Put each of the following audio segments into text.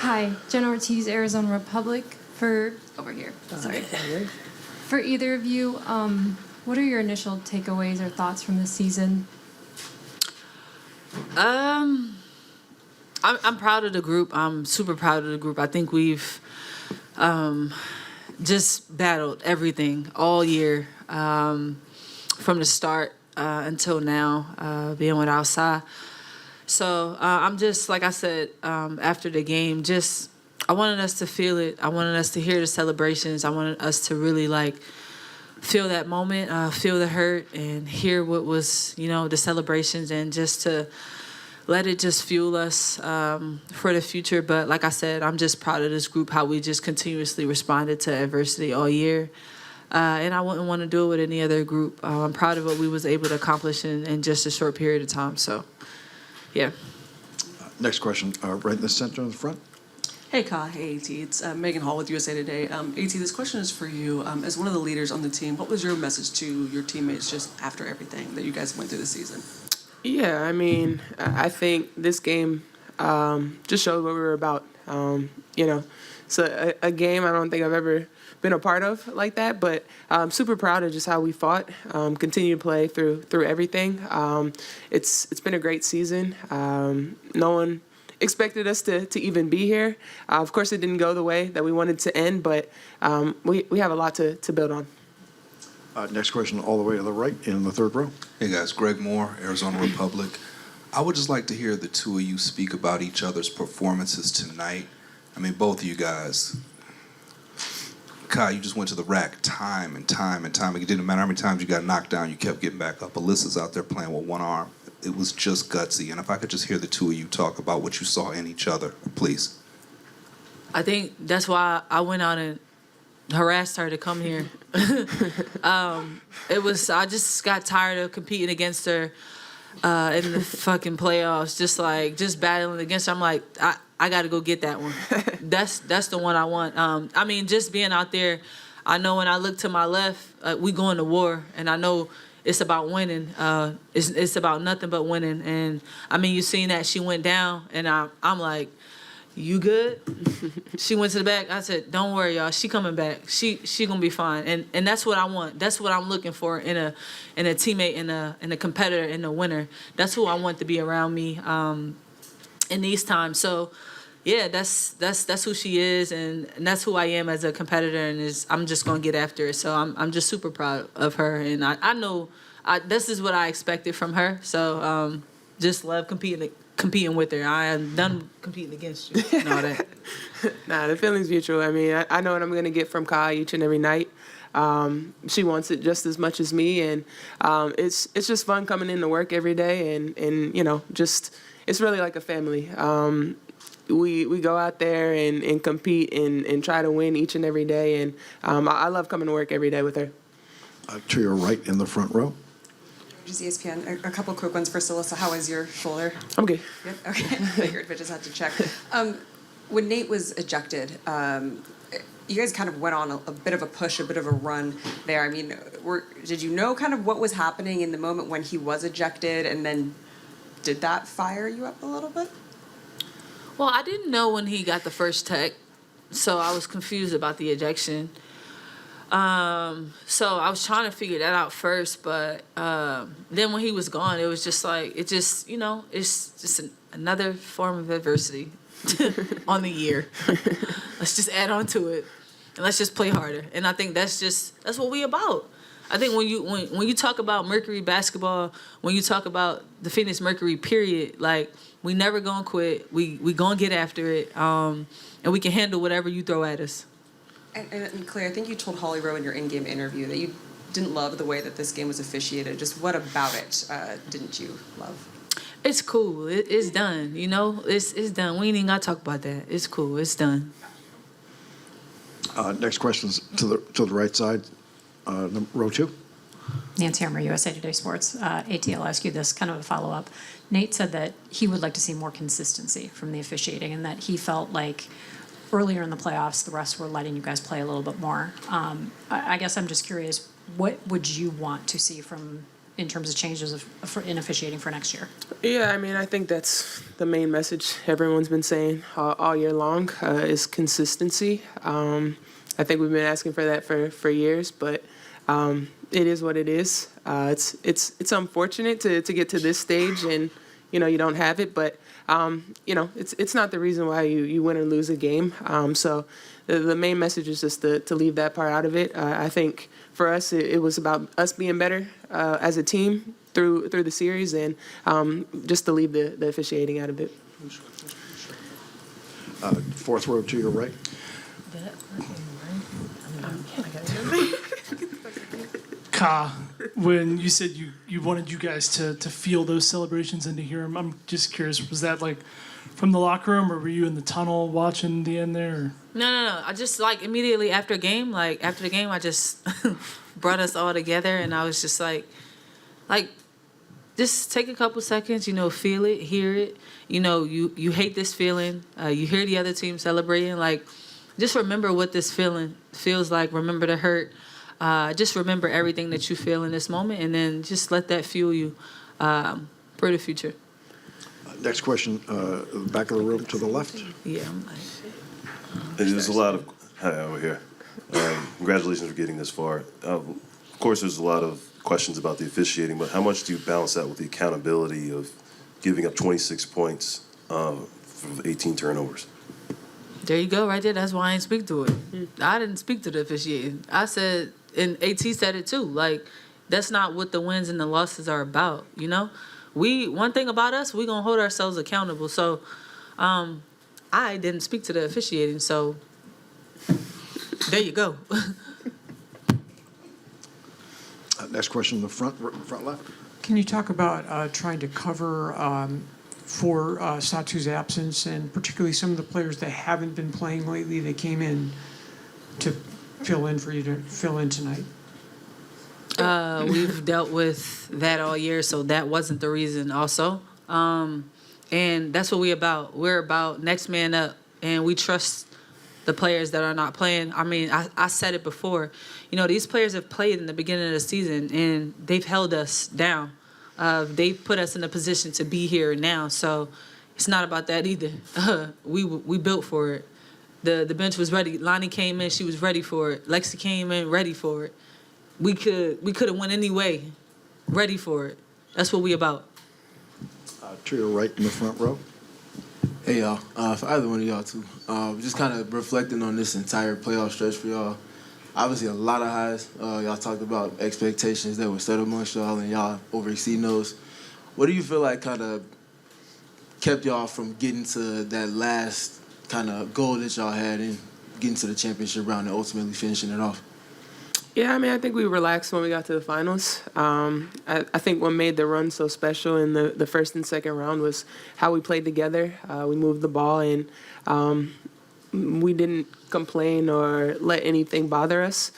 Hi, Jen Ortiz, Arizona Republic. For over here, sorry. For either of you, what are your initial takeaways or thoughts from this season? I'm proud of the group. I'm super proud of the group. I think we've just battled everything all year, from the start until now, being with Alyssa. So I'm just, like I said, after the game, I wanted us to feel it. I wanted us to hear the celebrations. I wanted us to really feel that moment, feel the hurt, and hear what was, the celebrations, and just to let it just fuel us for the future. But like I said, I'm just proud of this group, how we just continuously responded to adversity all year. And I wouldn't want to do it with any other group. I'm proud of what we was able to accomplish in just a short period of time. So, yeah. Next question, right in the center in the front. Hey, Ka. Hey, AT. It's Megan Hall with USA Today. AT, this question is for you. As one of the leaders on the team, what was your message to your teammates just after everything that you guys went through this season? Yeah, I mean, I think this game just showed what we were about. It's a game I don't think I've ever been a part of like that, but I'm super proud of just how we fought, continue to play through everything. It's been a great season. No one expected us to even be here. Of course, it didn't go the way that we wanted to end, but we have a lot to build on. Next question, all the way to the right in the third row. Hey guys, Greg Moore, Arizona Republic. I would just like to hear the two of you speak about each other's performances tonight. I mean, both of you guys. Kai, you just went to the rack time and time and time. It didn't matter how many times you got knocked down, you kept getting back up. Alyssa's out there playing with one arm. It was just gutsy. And if I could just hear the two of you talk about what you saw in each other, please. I think that's why I went out and harassed her to come here. I just got tired of competing against her in the fucking playoffs, just battling against her. I'm like, I got to go get that one. That's the one I want. I mean, just being out there, I know when I look to my left, we going to war, and I know it's about winning. It's about nothing but winning. And I mean, you seen that she went down, and I'm like, you good? She went to the back. I said, don't worry, y'all. She coming back. She gonna be fine. And that's what I want. That's what I'm looking for in a teammate, in a competitor, in a winner. That's who I want to be around me in these times. So, yeah, that's who she is, and that's who I am as a competitor. And I'm just gonna get after it. So I'm just super proud of her, and I know this is what I expected from her. So just love competing with her. I am done competing against you and all that. Nah, the feeling's mutual. I mean, I know what I'm going to get from Kai each and every night. She wants it just as much as me, and it's just fun coming into work every day, and just it's really like a family. We go out there and compete and try to win each and every day, and I love coming to work every day with her. To your right in the front row. Just ESPN. A couple quick ones for Alyssa. How is your shoulder? I'm good. Good. Okay. Figured, but just had to check. When Nate was ejected, you guys kind of went on a bit of a push, a bit of a run there. I mean, did you know kind of what was happening in the moment when he was ejected, and then did that fire you up a little bit? Well, I didn't know when he got the first tech, so I was confused about the ejection. So I was trying to figure that out first, but then when he was gone, it was just like, it's just another form of adversity on the year. Let's just add on to it, and let's just play harder. And I think that's what we about. I think when you talk about Mercury basketball, when you talk about the Phoenix Mercury, period, like, we never gonna quit. We gonna get after it, and we can handle whatever you throw at us. And Claire, I think you told Holly Rowe in your in-game interview that you didn't love the way that this game was officiated. Just what about it didn't you love? It's cool. It's done. It's done. We ain't even gotta talk about that. It's cool. It's done. Next question's to the right side, row two. Nancy Armour, USA Today Sports. AT, I'll ask you this, kind of a follow-up. Nate said that he would like to see more consistency from the officiating, and that he felt like earlier in the playoffs, the refs were letting you guys play a little bit more. I guess I'm just curious, what would you want to see from in terms of changes in officiating for next year? Yeah, I mean, I think that's the main message everyone's been saying all year long is consistency. I think we've been asking for that for years, but it is what it is. It's unfortunate to get to this stage and you don't have it, but it's not the reason why you win or lose a game. So the main message is just to leave that part out of it. I think for us it was about us being better as a team through the series, and just to leave the officiating out of it. Fourth row to your right. Ka, when you said you wanted you guys to feel those celebrations and to hear them, I'm just curious, was that like from the locker room, or were you in the tunnel watching the end there? Or? No. I just immediately after the game, I just brought us all together, and I was just like, just take a couple seconds, feel it, hear it. You hate this feeling. You hear the other team celebrating. Just remember what this feeling feels like. Remember the hurt. Just remember everything that you feel in this moment, and then just let that fuel you for the future. Next question, back of the room to the left. Yeah. There's a lot of hi over here. Congratulations for getting this far. Of course, there's a lot of questions about the officiating, but how much do you balance that with the accountability of giving up 26 points for 18 turnovers? There you go, right there. That's why I didn't speak to it. I didn't speak to the officiating. I said, and AT said it too. That's not what the wins and the losses are about. One thing about us, we gonna hold ourselves accountable. So, I didn't speak to the officiating. So, there you go. Next question in the front left. Can you talk about trying to cover for Satu's absence, and particularly some of the players that haven't been playing lately that came in to fill in for you to fill in tonight? We've dealt with that all year, so that wasn't the reason also. And that's what we're about. We're about next man up, and we trust the players that are not playing. I mean, I said it before. These players have played in the beginning of the season, and they've held us down. They've put us in a position to be here now, so it's not about that either. We built for it. The bench was ready. Lonnie came in, she was ready for it. Lexi came in, ready for it. We could have won anyway, ready for it. That's what we about. To your right in the front row. Hey y'all, for either one of y'all too, just kind of reflecting on this entire playoff stretch for y'all. Obviously a lot of highs. Y'all talked about expectations that were set amongst y'all, and y'all over exceeding those. What do you feel like kind of kept y'all from getting to that last kind of goal that y'all had and getting to the championship round and ultimately finishing it off? Yeah, I mean, I think we relaxed when we got to the finals. I think what made the run so special in the first and second round was how we played together. We moved the ball, and we didn't complain or let anything bother us.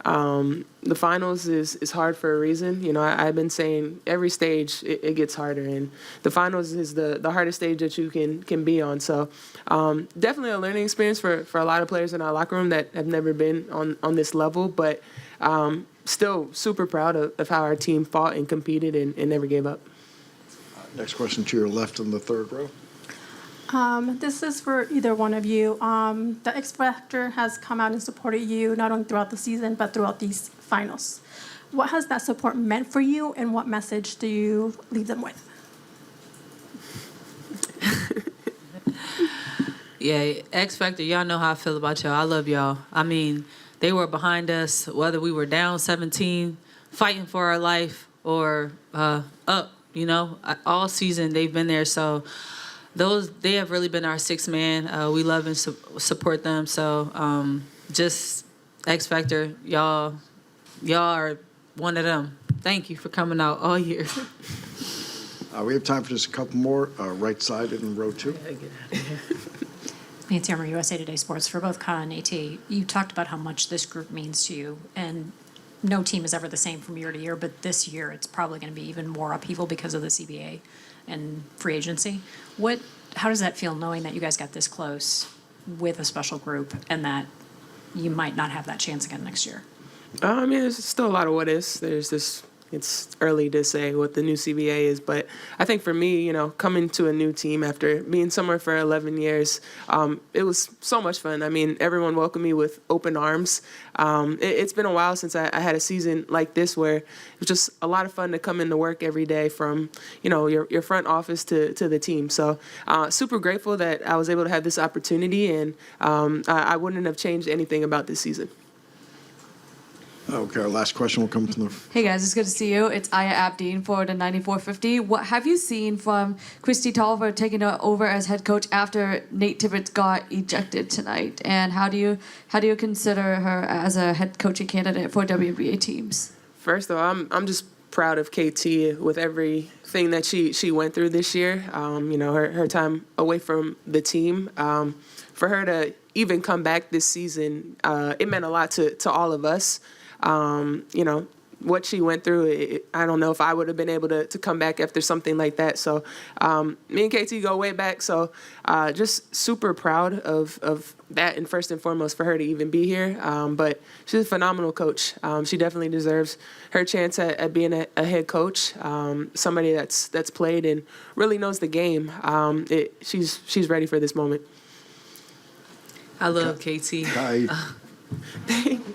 The finals is hard for a reason. I've been saying every stage it gets harder, and the finals is the hardest stage that you can be on. So definitely a learning experience for a lot of players in our locker room that have never been on this level, but still super proud of how our team fought and competed and never gave up. Next question to your left in the third row. This is for either one of you. The X Factor has come out and supported you not only throughout the season but throughout these finals. What has that support meant for you, and what message do you leave them with? Yeah, X Factor, y'all know how I feel about y'all. I love y'all. I mean, they were behind us, whether we were down 17, fighting for our life, or up, all season they've been there. So they have really been our sixth man. We love and support them. So just X Factor, y'all are one of them. Thank you for coming out all year. We have time for just a couple more. Right side in row two. Nancy Armour, USA Today Sports. For both Ka and AT, you talked about how much this group means to you, and no team is ever the same from year to year, but this year it's probably going to be even more upheaval because of the CBA and free agency. How does that feel, knowing that you guys got this close with a special group and that you might not have that chance again next year? I mean, there's still a lot of what ifs. There's this it's early to say what the new CBA is, but I think for me, you know, coming to a new team after being somewhere for 11 years, it was so much fun. I mean, everyone welcomed me with open arms. It's been a while since I had a season like this where it was just a lot of fun to come into work every day from, you know, your front office to the team. So super grateful that I was able to have this opportunity, and I wouldn't have changed anything about this season. Okay, our last question will come from the Hey guys, it's good to see you. It's Aya Abdeen for the 9450. What have you seen from Christy Tolliver taking over as head coach after Nate Tibbetts got ejected tonight? And how do you consider her as a head coaching candidate for WNBA teams? First of all, I'm just proud of KT with everything that she went through this year. You know, her time away from the team. For her to even come back this season, it meant a lot to all of us. You know, what she went through, I don't know if I would have been able to come back after something like that. So me and KT go way back. So just super proud of that, and first and foremost for her to even be here. But she's a phenomenal coach. She definitely deserves her chance at being a head coach, somebody that's played and really knows the game. She's ready for this moment. I love KT. Kai. Thank